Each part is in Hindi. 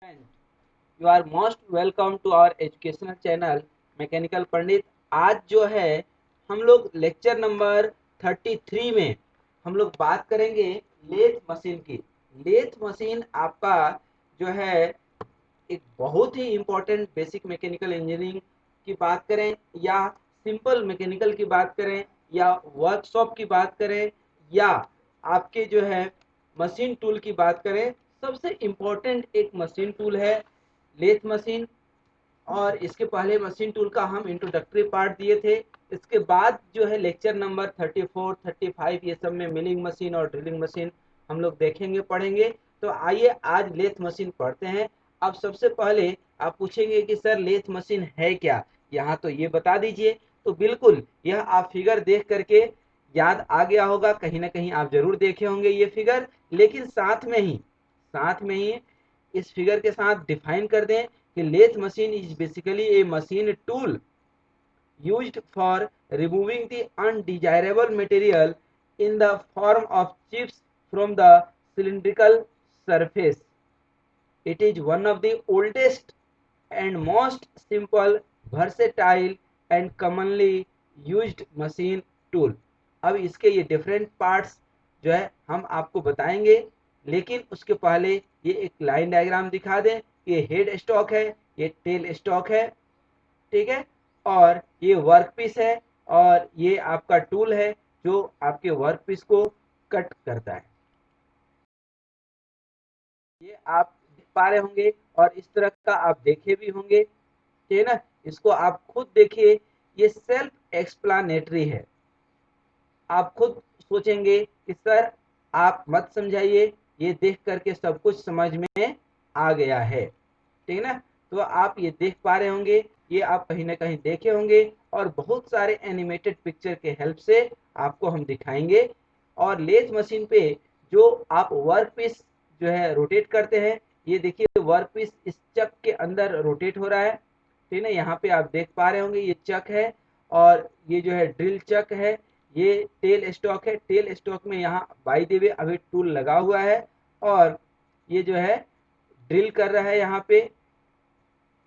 Friend, you are most welcome to our educational channel mechanical Pandit. आज जो है हम लोग लेक्चर नंबर 33 में हम लोग बात करेंगे लेथ मशीन की। लेथ मशीन आपका जो है एक बहुत ही इम्पोर्टेंट बेसिक मैकेनिकल इंजीनियरिंग की बात करें या सिंपल मैकेनिकल की बात करें या वर्कशॉप की बात करें या आपके जो है मशीन टूल की बात करें, सबसे इम्पोर्टेंट एक मशीन टूल है लेथ मशीन। और इसके पहले मशीन टूल का हम इंट्रोडक्टरी पार्ट दिए थे। इसके बाद जो है लेक्चर नंबर 34 35 ये सब में मिलिंग मशीन और ड्रिलिंग मशीन हम लोग देखेंगे पढ़ेंगे। तो आइए आज लेथ मशीन पढ़ते हैं। अब सबसे पहले आप पूछेंगे कि सर लेथ मशीन है क्या, यहाँ तो ये बता दीजिए। तो बिल्कुल यह आप फिगर देख करके याद आ गया होगा, कहीं ना कहीं आप जरूर देखे होंगे ये फिगर। लेकिन साथ में ही इस फिगर के साथ डिफाइन कर दें कि lathe machine is basically a machine tool used for removing the undesirable material in the form of chips from the cylindrical surface. It is one of the oldest and most simple, versatile and commonly used machine tool. अब इसके ये डिफरेंट पार्ट्स जो है हम आपको बताएंगे, लेकिन उसके पहले ये एक लाइन डायग्राम दिखा दें। ये हेड स्टॉक है, ये टेल स्टॉक है, ठीक है। और ये वर्क पीस है और ये आपका टूल है जो आपके वर्क पीस को कट करता है। ये आप देख पा रहे होंगे और इस तरह का आप देखे भी होंगे, ठीक है ना। इसको आप खुद देखिए, ये सेल्फ एक्सप्लानेटरी है। आप खुद सोचेंगे कि सर आप मत समझाइए, ये देख करके सब कुछ समझ में आ गया है, ठीक है ना। तो आप ये देख पा रहे होंगे, ये आप कहीं ना कहीं देखे होंगे और बहुत सारे एनिमेटेड पिक्चर के हेल्प से आपको हम दिखाएंगे। और लेथ मशीन पे जो आप वर्क पीस जो है रोटेट करते हैं, ये देखिए वर्क पीस इस चक के अंदर रोटेट हो रहा है, ठीक है ना। यहाँ पे आप देख पा रहे होंगे ये चक है और ये जो है ड्रिल चक है। ये टेल स्टॉक है, टेल स्टॉक में यहाँ बाई द वे अभी टूल लगा हुआ है और ये जो है ड्रिल कर रहा है। यहाँ पे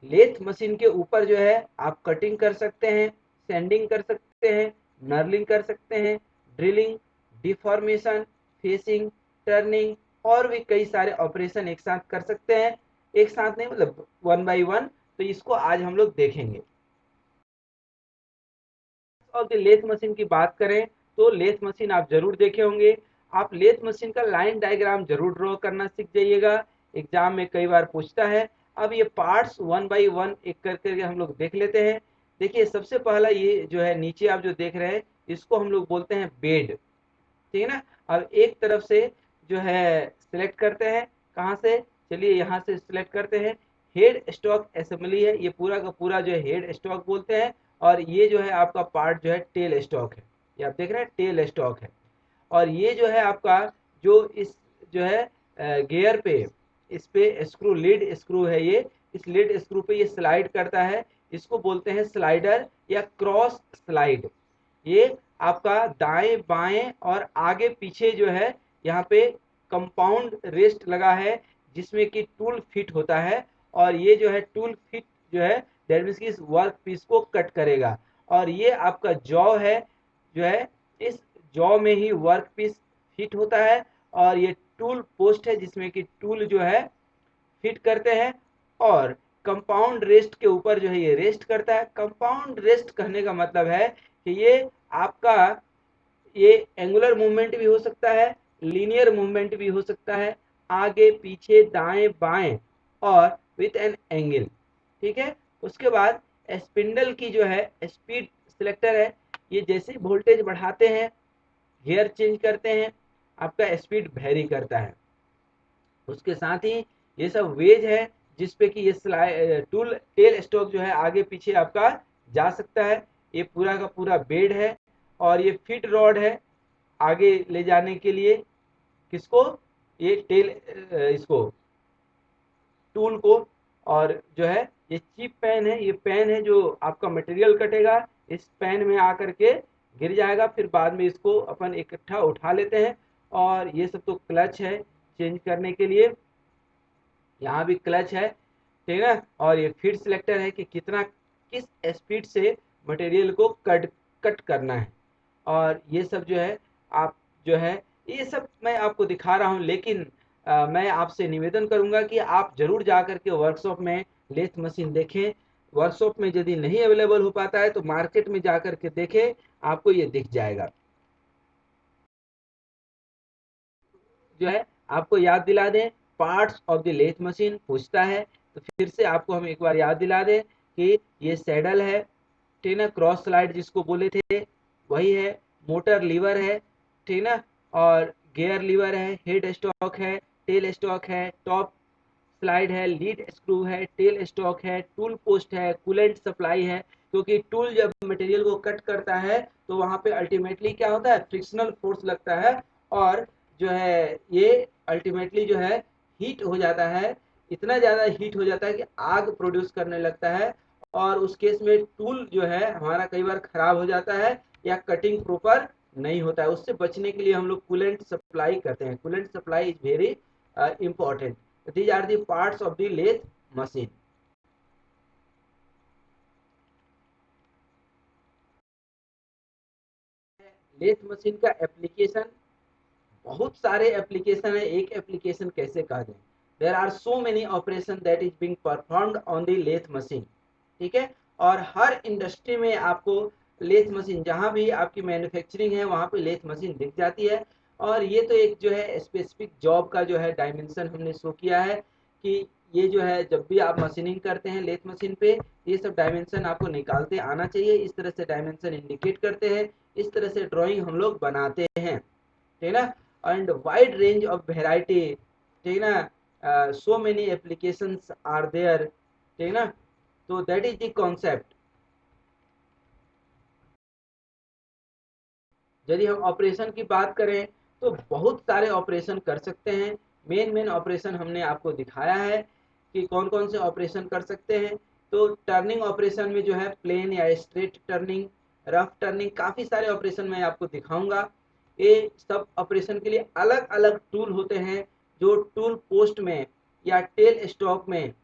लेथ मशीन के ऊपर जो है आप कटिंग कर सकते हैं, सैंडिंग कर सकते हैं, नर्लिंग कर सकते हैं, ड्रिलिंग, डिफॉर्मेशन, फेसिंग, टर्निंग और भी कई सारे ऑपरेशन एक साथ कर सकते हैं। एक साथ नहीं, मतलब वन बाई वन। तो इसको आज हम लोग देखेंगे। और लेथ मशीन की बात करें तो लेथ मशीन आप जरूर देखे होंगे। आप लेथ मशीन का लाइन डायग्राम जरूर ड्रॉ करना सीख जाइएगा, एग्जाम में कई बार पूछता है। अब ये पार्ट्स वन बाई वन एक करके हम लोग देख लेते हैं। देखिए सबसे पहला ये जो है नीचे आप जो देख रहे हैं, इसको हम लोग बोलते हैं बेड, ठीक है ना। अब एक तरफ से जो है सिलेक्ट करते हैं, कहाँ से, चलिए यहाँ से सिलेक्ट करते हैं। हेड स्टॉक असेंबली है, ये पूरा का पूरा जो है हेड स्टॉक बोलते हैं। और ये जो है आपका पार्ट जो है टेल स्टॉक है, ये आप देख रहे हैं टेल स्टॉक है। और ये जो है आपका जो इस जो है गियर पे, इस पे स्क्रू, लीड स्क्रू है ये, इस लीड स्क्रू पे ये स्लाइड करता है। इसको बोलते हैं स्लाइडर या क्रॉस स्लाइड। ये आपका दाएं बाएं और आगे पीछे जो है यहाँ पे कंपाउंड रेस्ट लगा है, जिसमें कि टूल फिट होता है। और ये जो है टूल फिट जो है दैट मीन्स कि इस वर्क पीस को कट करेगा। और ये आपका जॉ है, जो है इस जॉ में ही वर्क पीस फिट होता है। और ये टूल पोस्ट है जिसमें कि टूल जो है फिट करते हैं। और कंपाउंड रेस्ट के ऊपर जो है ये रेस्ट करता है। कंपाउंड रेस्ट कहने का मतलब है कि ये आपका ये एंगुलर मूवमेंट भी हो सकता है, लीनियर मूवमेंट भी हो सकता है, आगे पीछे दाएं बाएं और विथ एन एंगल, ठीक है। उसके बाद स्पिंडल की जो है स्पीड सिलेक्टर है। ये जैसे वोल्टेज बढ़ाते हैं, गियर चेंज करते हैं, आपका स्पीड वेरी करता है। उसके साथ ही ये सब वेज है जिसपे कि ये टूल टेल स्टॉक जो है आगे पीछे आपका जा सकता है। ये पूरा का पूरा बेड है और ये फिट रॉड है आगे ले जाने के लिए, किसको, ये टेल इसको टूल को। और जो है ये चिप पेन है, ये पेन है जो आपका मटेरियल कटेगा, इस पेन में आकर के गिर जाएगा, फिर बाद में इसको अपन इकट्ठा उठा लेते हैं। और ये सब तो क्लच है चेंज करने के लिए, यहाँ भी क्लच है, ठीक है ना, और ये फीड सिलेक्टर है कि कितना किस स्पीड से मटेरियल को कट करना है। और ये सब जो है आप जो है ये सब मैं आपको दिखा रहा हूँ, लेकिन मैं आपसे निवेदन करूंगा कि आप जरूर जा करके वर्कशॉप में लेथ मशीन देखें। वर्कशॉप में यदि नहीं अवेलेबल हो पाता है तो मार्केट में जा करके देखें, आपको ये दिख जाएगा। जो है आपको याद दिला दें, parts of the lathe machine पूछता है, तो फिर से आपको हम एक बार याद दिला दें कि ये सैडल है, ठीक ना, क्रॉस स्लाइड जिसको बोले थे वही है, मोटर लीवर है, ठीक ना, और गियर लीवर है, हेड स्टॉक है, टेल स्टॉक है, टॉप स्लाइड है, लीड स्क्रू है, टेल स्टॉक है, टूल पोस्ट है, कूलेंट सप्लाई है। क्योंकि टूल जब मटेरियल को कट करता है तो वहां पे अल्टीमेटली क्या होता है, फ्रिक्शनल फोर्स लगता है, और जो है ये अल्टीमेटली जो है हीट हो जाता है, इतना ज़्यादा हीट हो जाता है कि आग प्रोड्यूस करने लगता है, और उस केस में टूल जो है हमारा कई बार खराब हो जाता है या कटिंग प्रॉपर नहीं होता है। उससे बचने के लिए हम लोग कूलेंट सप्लाई करते हैं। Coolant supply is very important. These are the parts of the lathe machine. Lathe machine का एप्लीकेशन, बहुत सारे एप्लीकेशन है, एक एप्लीकेशन कैसे कह दें। There are so many operation that is being performed on the lathe machine, ठीक है। और हर इंडस्ट्री में आपको लेथ मशीन, जहां भी आपकी मैन्युफैक्चरिंग है वहां पे लेथ मशीन दिख जाती है। और ये तो एक जो है स्पेसिफिक जॉब का जो है डायमेंशन हमने शो किया है कि ये जो है जब भी आप मशीनिंग करते हैं लेथ मशीन पे, ये सब डायमेंशन आपको निकालते आना चाहिए। इस तरह से डायमेंशन इंडिकेट करते हैं, इस तरह से ड्राइंग हम लोग बनाते हैं, ठीक है ना। And wide range of variety, ठीक है ना, so many applications are there, ठीक है ना। तो दैट इज द कॉन्सेप्ट। यदि हम ऑपरेशन की बात करें तो बहुत सारे ऑपरेशन कर सकते हैं। मेन मेन ऑपरेशन हमने आपको दिखाया है कि कौन कौन से ऑपरेशन कर सकते हैं। तो टर्निंग ऑपरेशन में जो है प्लेन या स्ट्रेट टर्निंग, रफ टर्निंग, काफ़ी सारे ऑपरेशन मैं आपको दिखाऊंगा। ये सब ऑपरेशन के लिए अलग अलग टूल होते हैं, जो टूल पोस्ट में या टेल स्टॉक में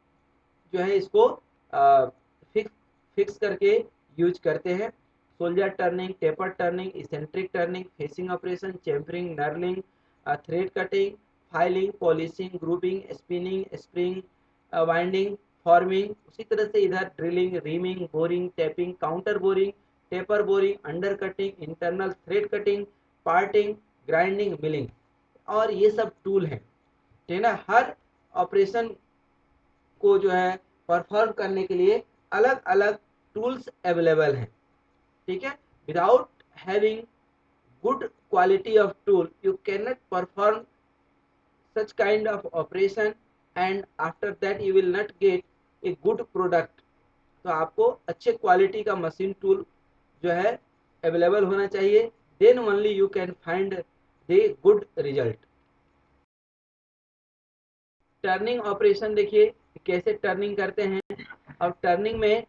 जो है इसको फिक्स फिक्स करके यूज करते हैं। Shoulder turning, taper turning, eccentric turning, facing operation, chamfering, knurling, thread cutting, filing, polishing, grooving, spinning, spring, winding, forming. उसी तरह से इधर drilling, reaming, boring, tapping, counter boring, taper boring, under cutting, internal thread cutting, parting, grinding, milling, और ये सब टूल हैं, ठीक है ना। हर ऑपरेशन को जो है परफॉर्म करने के लिए अलग अलग टूल्स अवेलेबल हैं, ठीक है। Without having good quality of tool you cannot perform such kind of operation, and after that you will not get a good product। तो आपको अच्छे क्वालिटी का मशीन टूल जो है अवेलेबल होना चाहिए, then only you can find the good result. Turning operation देखिए कैसे टर्निंग करते हैं। अब टर्निंग में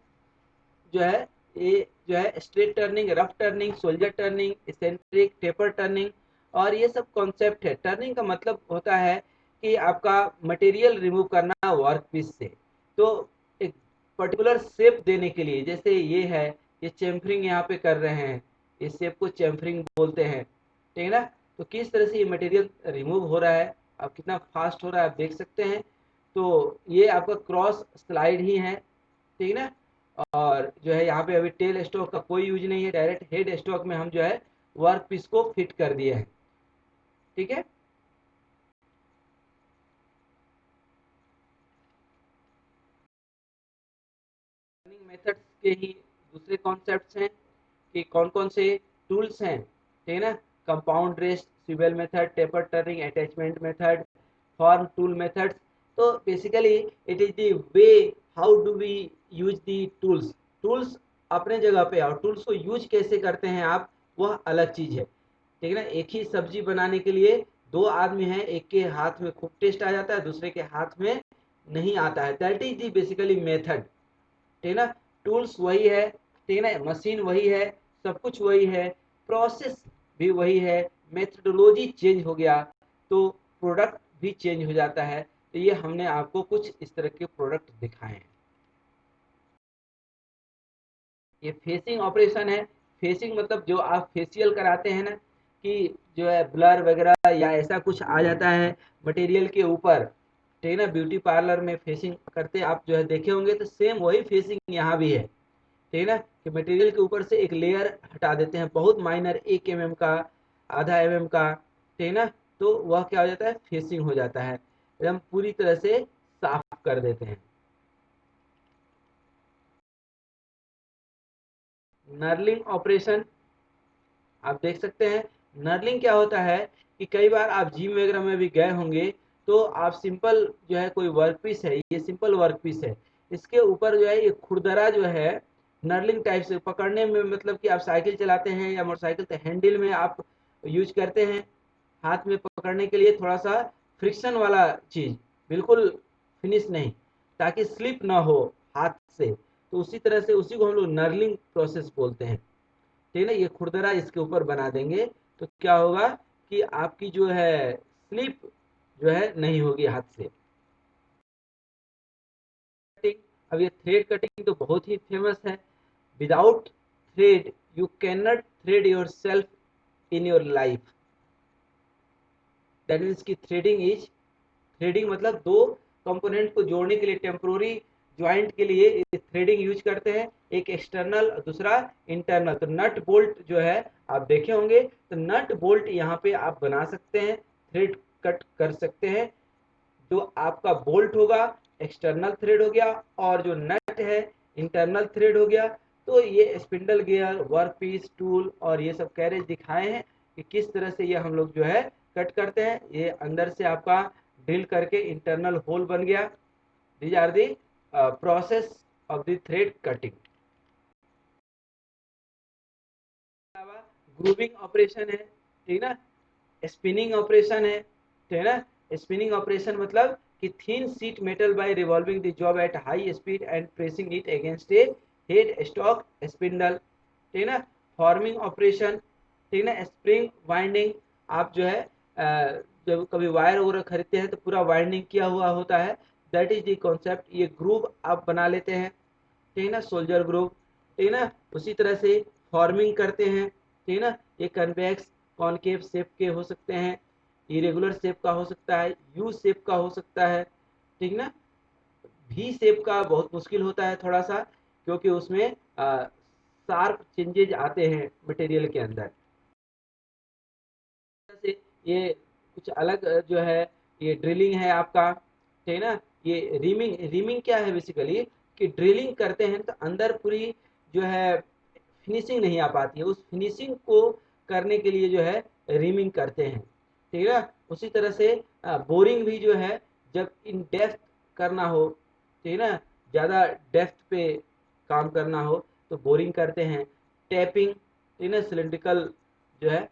जो है ये जो है straight turning, rough turning, soldier turning, eccentric, taper turning, और ये सब कॉन्सेप्ट है। टर्निंग का मतलब होता है कि आपका मटेरियल रिमूव करना वर्क पीस से। तो एक पर्टिकुलर शेप देने के लिए, जैसे ये है, ये चेम्फरिंग यहाँ पे कर रहे हैं, इस शेप को चेम्फरिंग बोलते हैं, ठीक है ना। तो किस तरह से ये मटेरियल रिमूव हो रहा है, अब कितना फास्ट हो रहा है आप देख सकते हैं। तो ये आपका क्रॉस स्लाइड ही है, ठीक है ना। और जो है यहाँ पे अभी टेल स्टॉक का कोई यूज नहीं है, डायरेक्ट हेड स्टॉक में हम जो है वर्क पीस को फिट कर दिए हैं, ठीक है। लर्निंग मेथड्स के ही दूसरे कॉन्सेप्ट्स हैं कि कौन कौन से टूल्स हैं, ठीक है ना। Compound rest, swivel method, taper turning, attachment method, form tool methods. तो basically it is the way how do we use the tools. Tools अपने जगह पे, और टूल्स को यूज कैसे करते हैं आप, वह अलग चीज है, ठीक है ना। एक ही सब्जी बनाने के लिए दो आदमी हैं, एक के हाथ में खूब टेस्ट आ जाता है, दूसरे के हाथ में नहीं आता है। That is the basically method, ठीक है ना। टूल्स वही है, ठीक है ना, मशीन वही है, सब कुछ वही है, प्रोसेस भी वही है, मेथडोलॉजी चेंज हो गया तो प्रोडक्ट भी चेंज हो जाता है। तो ये हमने आपको कुछ इस तरह के प्रोडक्ट दिखाए हैं। ये फेसिंग ऑपरेशन है। फेसिंग मतलब जो आप फेशियल कराते हैं ना, कि जो है ब्लर वगैरह या ऐसा कुछ आ जाता है मटेरियल के ऊपर, ठीक है ना, ब्यूटी पार्लर में फेसिंग करते आप जो है देखे होंगे, तो सेम वही फेसिंग यहाँ भी है, ठीक है ना, कि मटेरियल के ऊपर से एक लेयर हटा देते हैं, बहुत माइनर 1 mm का, आधा mm का, ठीक है ना, तो वह क्या हो जाता है, फेसिंग हो जाता है, एकदम पूरी तरह से साफ कर देते हैं। नर्लिंग ऑपरेशन आप देख सकते हैं। नर्लिंग क्या होता है कि कई बार आप जिम वगैरह में भी गए होंगे, तो आप सिंपल जो है कोई वर्क पीस है, ये सिंपल वर्क पीस है, इसके ऊपर जो है ये खुरदरा जो है नर्लिंग टाइप से पकड़ने में, मतलब कि आप साइकिल चलाते हैं या मोटरसाइकिल, तो हैंडल में आप यूज करते हैं हाथ में पकड़ने के लिए थोड़ा सा फ्रिक्शन वाला चीज, बिल्कुल फिनिश नहीं, ताकि स्लिप ना हो हाथ से, तो उसी तरह से उसी को हम लोग नर्लिंग प्रोसेस बोलते हैं, ठीक है ना। ये खुरदरा इसके ऊपर बना देंगे तो क्या होगा कि आपकी जो है स्लिप जो है नहीं होगी हाथ से। कटिंग, अब ये थ्रेड कटिंग तो बहुत ही फेमस है। Without thread you can not thread your self in your life, that means की थ्रेडिंग इज, थ्रेडिंग मतलब दो कंपोनेंट को जोड़ने के लिए, टेम्पोररी ज्वाइंट के लिए थ्रेडिंग यूज करते हैं, एक एक्सटर्नल दूसरा इंटरनल। तो नट बोल्ट जो है आप देखे होंगे, तो नट बोल्ट यहाँ पे आप बना सकते हैं, थ्रेड कट कर सकते हैं। जो आपका बोल्ट होगा एक्सटर्नल थ्रेड हो गया, और जो नट है इंटरनल थ्रेड हो गया। तो ये spindle gear, work piece, tool और ये सब कैरेज दिखाए हैं कि किस तरह से ये हम लोग जो है कट करते हैं। ये अंदर से आपका ड्रिल करके इंटरनल होल बन गया। These are the process of the thread cutting. Grooving operation है, ठीक ना, स्पिनिंग ऑपरेशन है, ठीक है ना। स्पिनिंग ऑपरेशन मतलब कि thin sheet metal by revolving the job at high speed and pressing it against A head stock spindle, ठीक है ना। फॉर्मिंग ऑपरेशन, ठीक है ना। स्प्रिंग वाइंडिंग, आप जो है जब कभी वायर वगैरह खरीदते हैं तो पूरा वाइंडिंग किया हुआ होता है, दैट इज द कॉन्सेप्ट। ये ग्रूव आप बना लेते हैं, ठीक है ना, सोल्जर ग्रुप, ठीक है ना। उसी तरह से फॉर्मिंग करते हैं, ठीक है ना। ये कन्वेक्स कॉनकेव शेप के हो सकते हैं, इरेगुलर शेप का हो सकता है, यू शेप का हो सकता है, ठीक है ना। वी शेप का बहुत मुश्किल होता है थोड़ा सा, क्योंकि उसमें शार्प चेंजेज आते हैं मटेरियल के अंदर। से ये कुछ अलग जो है, ये ड्रिलिंग है आपका, ठीक है ना। ये रीमिंग, रीमिंग क्या है बेसिकली, कि ड्रिलिंग करते हैं तो अंदर पूरी जो है फिनिशिंग नहीं आ पाती है, उस फिनिशिंग को करने के लिए जो है रीमिंग करते हैं, ठीक है ना। उसी तरह से बोरिंग भी जो है, जब इन डेप्थ करना हो, ठीक है ना, ज़्यादा डेप्थ पे काम करना हो तो बोरिंग करते हैं। टैपिंग, ठीक है ना, सिलेंड्रिकल जो है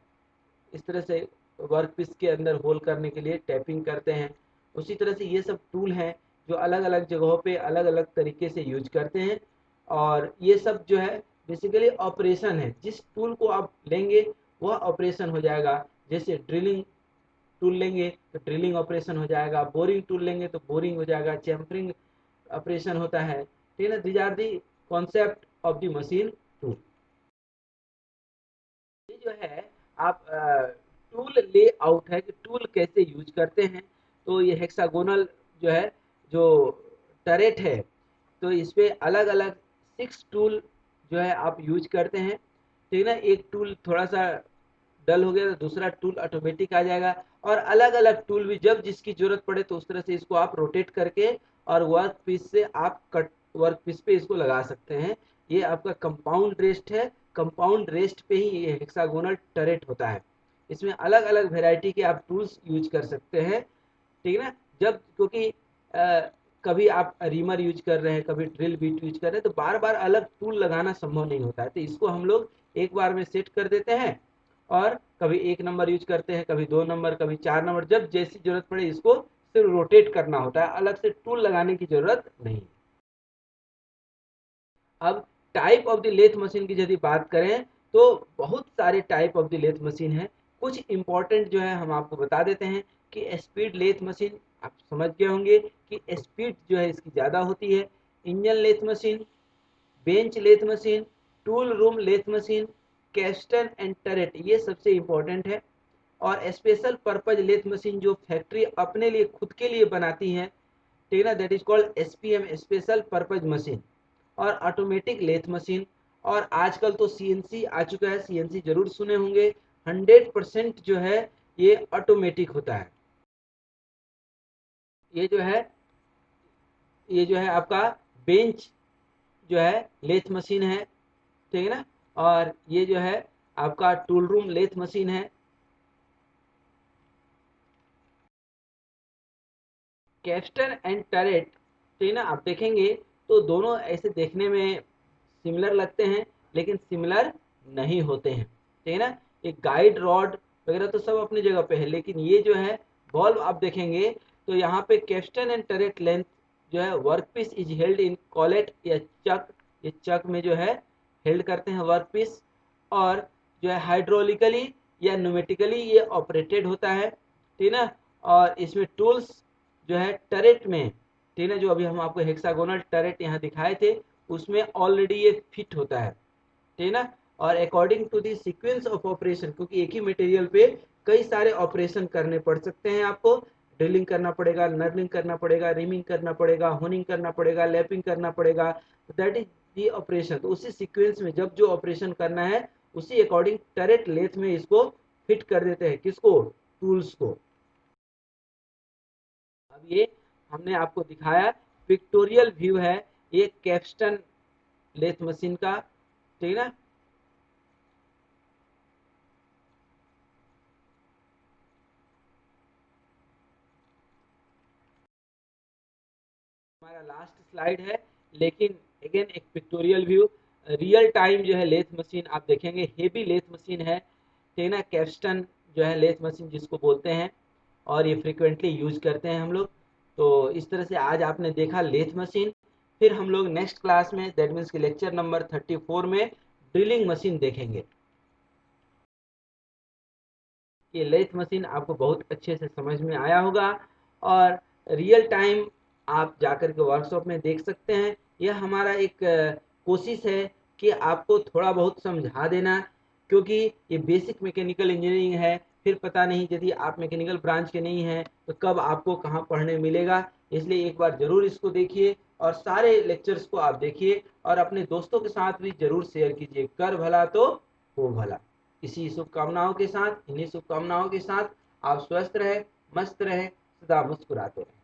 इस तरह से वर्क पीस के अंदर होल करने के लिए टैपिंग करते हैं। उसी तरह से ये सब टूल हैं जो अलग अलग जगहों पे अलग अलग तरीके से यूज करते हैं, और ये सब जो है बेसिकली ऑपरेशन है। जिस टूल को आप लेंगे वह ऑपरेशन हो जाएगा। जैसे ड्रिलिंग टूल लेंगे तो ड्रिलिंग ऑपरेशन हो जाएगा, बोरिंग टूल लेंगे तो बोरिंग हो जाएगा, चैम्फरिंग ऑपरेशन होता है, ठीक है ना। These are the concept of the machine tool. ये जो है आप टूल लेआउट है कि टूल कैसे यूज करते हैं। तो ये हेक्सागोनल जो है, जो टरेट है, तो इस पे अलग अलग 6 टूल जो है आप यूज करते हैं, ठीक है ना। एक टूल थोड़ा सा डल हो गया तो दूसरा टूल ऑटोमेटिक आ जाएगा, और अलग अलग टूल भी जब जिसकी जरूरत पड़े तो उस तरह से इसको आप रोटेट करके और वर्क पीस से आप कट, वर्क पीस पे इसको लगा सकते हैं। ये आपका कंपाउंड रेस्ट है, कंपाउंड रेस्ट पे ही ये हेक्सागोनल टरेट होता है। इसमें अलग अलग वेराइटी के आप टूल्स यूज कर सकते हैं, ठीक है ना। जब क्योंकि कभी आप रीमर यूज कर रहे हैं, कभी ड्रिल बीट यूज कर रहे हैं, तो बार बार अलग टूल लगाना संभव नहीं होता है, तो इसको हम लोग एक बार में सेट कर देते हैं, और कभी 1 नंबर यूज करते हैं, कभी 2 नंबर, कभी 4 नंबर, जब जैसी जरूरत पड़े इसको सिर्फ रोटेट करना होता है, अलग से टूल लगाने की जरूरत नहीं। अब type of the lathe machine की यदि बात करें तो बहुत सारे type of the lathe machine है। कुछ इंपॉर्टेंट जो है हम आपको बता देते हैं कि स्पीड लेथ मशीन आप समझ गए होंगे कि स्पीड जो है इसकी ज़्यादा होती है। Engine lathe machine, bench lathe machine, tool room lathe machine, capstan and turret, ये सबसे इंपॉर्टेंट है। और स्पेशल पर्पज लेथ मशीन जो फैक्ट्री अपने लिए खुद के लिए बनाती है, ठीक है ना, that is called SPM, special purpose machine. और ऑटोमेटिक लेथ मशीन, और आजकल तो सीएनसी आ चुका है, सीएनसी जरूर सुने होंगे। 100% जो है ये ऑटोमेटिक होता है। ये जो है ये जो है आपका बेंच जो है लेथ मशीन है, ठीक है ना। और ये जो है आपका टूल रूम लेथ मशीन है। कैस्टर एंड टरेट, ठीक है ना, आप देखेंगे तो दोनों ऐसे देखने में सिमिलर लगते हैं, लेकिन सिमिलर नहीं होते हैं, ठीक है ना। एक गाइड रॉड वगैरह तो सब अपनी जगह पे है, लेकिन ये जो है बॉल्व आप देखेंगे तो यहाँ पे कैस्टन एंड टरेट लेंथ जो है work piece is held in collet या चक, ये चक में जो है हेल्ड करते हैं वर्क पीस। और जो है हाइड्रोलिकली या न्यूमेटिकली ये ऑपरेटेड होता है, ठीक है ना। और इसमें टूल्स जो है टरेट में, ठीक है ना, जो अभी हम आपको हेक्सागोनल टरेट यहाँ दिखाए थे उसमें ऑलरेडी ये फिट होता है, ठीक है ना। और according to the sequence of operation, क्योंकि एक ही मटेरियल पे कई सारे ऑपरेशन करने पड़ सकते हैं आपको, ड्रिलिंग करना पड़ेगा, नर्लिंग करना पड़ेगा, रिमिंग करना पड़ेगा, होनिंग करना पड़ेगा, लैपिंग करना पड़ेगा, दैट इज दी ऑपरेशन। तो उसी सीक्वेंस में जब जो ऑपरेशन करना है उसी अकॉर्डिंग टरेट लेथ में इसको फिट कर देते हैं, किसको, टूल्स को। अब ये हमने आपको दिखाया पिक्टोरियल व्यू है ये कैप्स्टन लेथ मशीन का, ठीक है ना। हमारा लास्ट स्लाइड है, लेकिन अगेन एक पिक्टोरियल व्यू, रियल टाइम जो है लेथ मशीन आप देखेंगे, हेवी लेथ मशीन है, ठीक है ना, कैप्स्टन जो है लेथ मशीन जिसको बोलते हैं, और ये फ्रिक्वेंटली यूज करते हैं हम लोग। तो इस तरह से आज आपने देखा लेथ मशीन। फिर हम लोग नेक्स्ट क्लास में, दैट मीन्स कि लेक्चर नंबर 34 में ड्रिलिंग मशीन देखेंगे। ये लेथ मशीन आपको बहुत अच्छे से समझ में आया होगा, और रियल टाइम आप जाकर के वर्कशॉप में देख सकते हैं। यह हमारा एक कोशिश है कि आपको थोड़ा बहुत समझा देना, क्योंकि ये बेसिक मैकेनिकल इंजीनियरिंग है, फिर पता नहीं यदि आप मैकेनिकल ब्रांच के नहीं हैं तो कब आपको कहाँ पढ़ने मिलेगा। इसलिए एक बार ज़रूर इसको देखिए, और सारे लेक्चर्स को आप देखिए, और अपने दोस्तों के साथ भी ज़रूर शेयर कीजिए। कर भला तो हो भला। इसी शुभकामनाओं के साथ, इन्हीं शुभकामनाओं के साथ आप स्वस्थ रहे, मस्त रहे, सदा मुस्कुराते रहे।